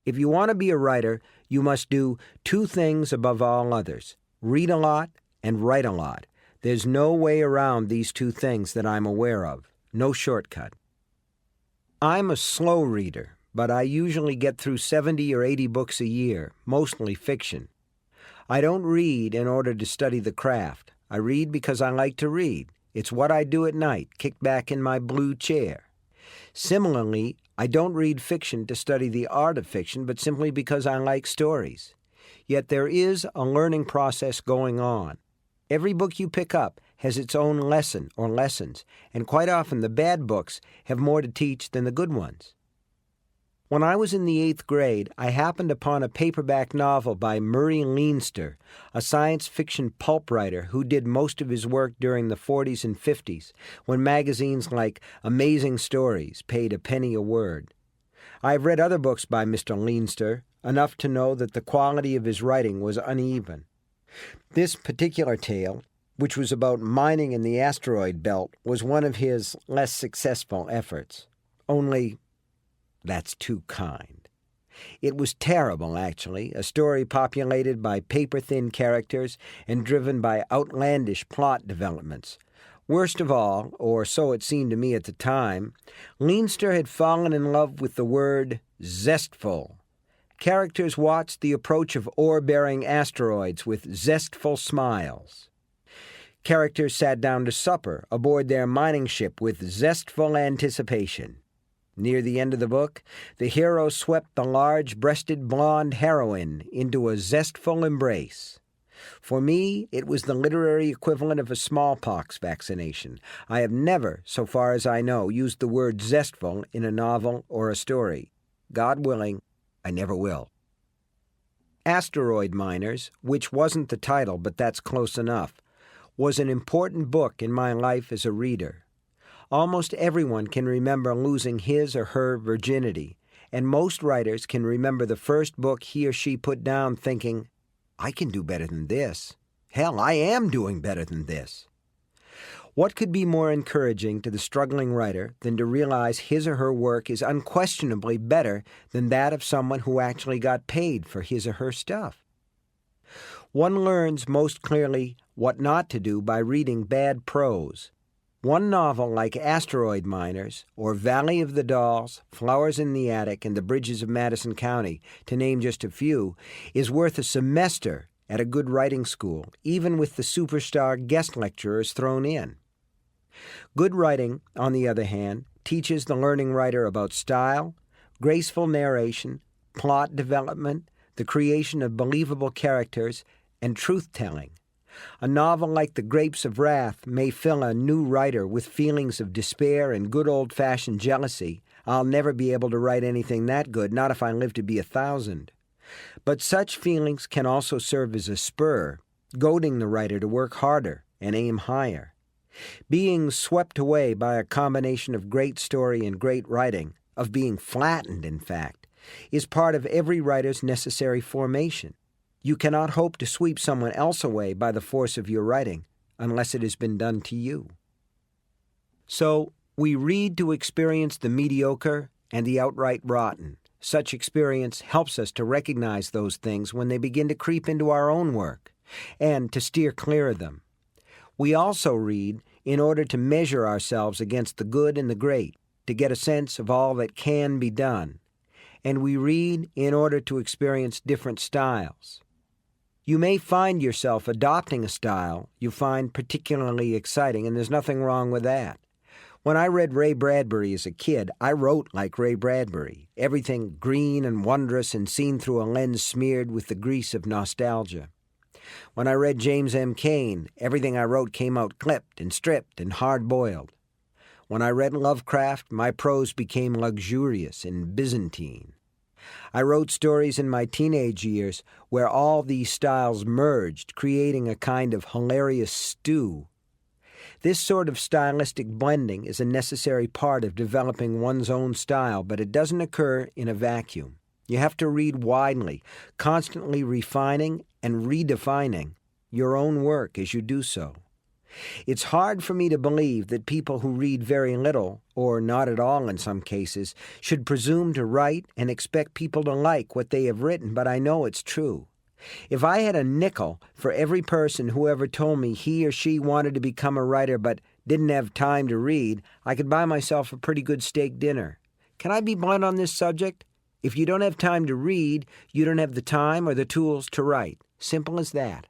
If you want to be a writer, you must do two things above all others: read a lot and write a lot. There's no way around these two things that I'm aware of. No shortcut. I'm a slow reader, but I usually get through 70 or 80 books a year, mostly fiction. I don't read in order to study the craft. I read because I like to read. It's what I do at night, kicked back in my blue chair. Similarly, I don't read fiction to study the art of fiction, but simply because I like stories. Yet there is a learning process going on. Every book you pick up has its own lesson or lessons, and quite often the bad books have more to teach than the good ones. When I was in the 8th grade, I happened upon a paperback novel by Murray Leinster, a science fiction pulp writer who did most of his work during the 40s and 50s, when magazines like Amazing Stories paid a penny a word. I've read other books by Mr. Leinster, enough to know that the quality of his writing was uneven. This particular tale, which was about mining in the asteroid belt, was one of his less successful efforts. Only, that's too kind. It was terrible, actually, a story populated by paper-thin characters and driven by outlandish plot developments. Worst of all, or so it seemed to me at the time, Leinster had fallen in love with the word zestful. Characters watched the approach of ore-bearing asteroids with zestful smiles. Characters sat down to supper aboard their mining ship with zestful anticipation. Near the end of the book, the hero swept the large-breasted blonde heroine into a zestful embrace. For me, it was the literary equivalent of a smallpox vaccination. I have never, so far as I know, used the word zestful in a novel or a story. God willing, I never will. Asteroid Miners, which wasn't the title, but that's close enough, was an important book in my life as a reader. Almost everyone can remember losing his or her virginity, and most writers can remember the first book he or she put down thinking, I can do better than this. Hell, I am doing better than this. What could be more encouraging to the struggling writer than to realize his or her work is unquestionably better than that of someone who actually got paid for his or her stuff? One learns most clearly what not to do by reading bad prose. One novel like Asteroid Miners, or Valley of the Dolls, Flowers in the Attic, and The Bridges of Madison County, to name just a few, is worth a semester at a good writing school, even with the superstar guest lecturers thrown in. Good writing, on the other hand, teaches the learning writer about style, graceful narration, plot development, the creation of believable characters, and truth-telling. A novel like The Grapes of Wrath may fill a new writer with feelings of despair and good old-fashioned jealousy. I'll never be able to write anything that good, not if I live to be 1,000. But such feelings can also serve as a spur, goading the writer to work harder and aim higher. Being swept away by a combination of great story and great writing, of being flattened, in fact, is part of every writer's necessary formation. You cannot hope to sweep someone else away by the force of your writing unless it has been done to you. So, we read to experience the mediocre and the outright rotten. Such experience helps us to recognize those things when they begin to creep into our own work, and to steer clear of them. We also read in order to measure ourselves against the good and the great, to get a sense of all that can be done. And we read in order to experience different styles. You may find yourself adopting a style you find particularly exciting, and there's nothing wrong with that. When I read Ray Bradbury as a kid, I wrote like Ray Bradbury, everything green and wondrous and seen through a lens smeared with the grease of nostalgia. When I read James M. Cain, everything I wrote came out clipped and stripped and hard-boiled. When I read Lovecraft, my prose became luxurious and Byzantine. I wrote stories in my teenage years where all these styles merged, creating a kind of hilarious stew. This sort of stylistic blending is a necessary part of developing one's own style, but it doesn't occur in a vacuum. You have to read widely, constantly refining and redefining your own work as you do so. It's hard for me to believe that people who read very little, or not at all in some cases, should presume to write and expect people to like what they have written, but I know it's true. If I had a nickel for every person who ever told me he or she wanted to become a writer but didn't have time to read, I could buy myself a pretty good steak dinner. Can I be blunt on this subject? If you don't have time to read, you don't have the time or the tools to write. Simple as that.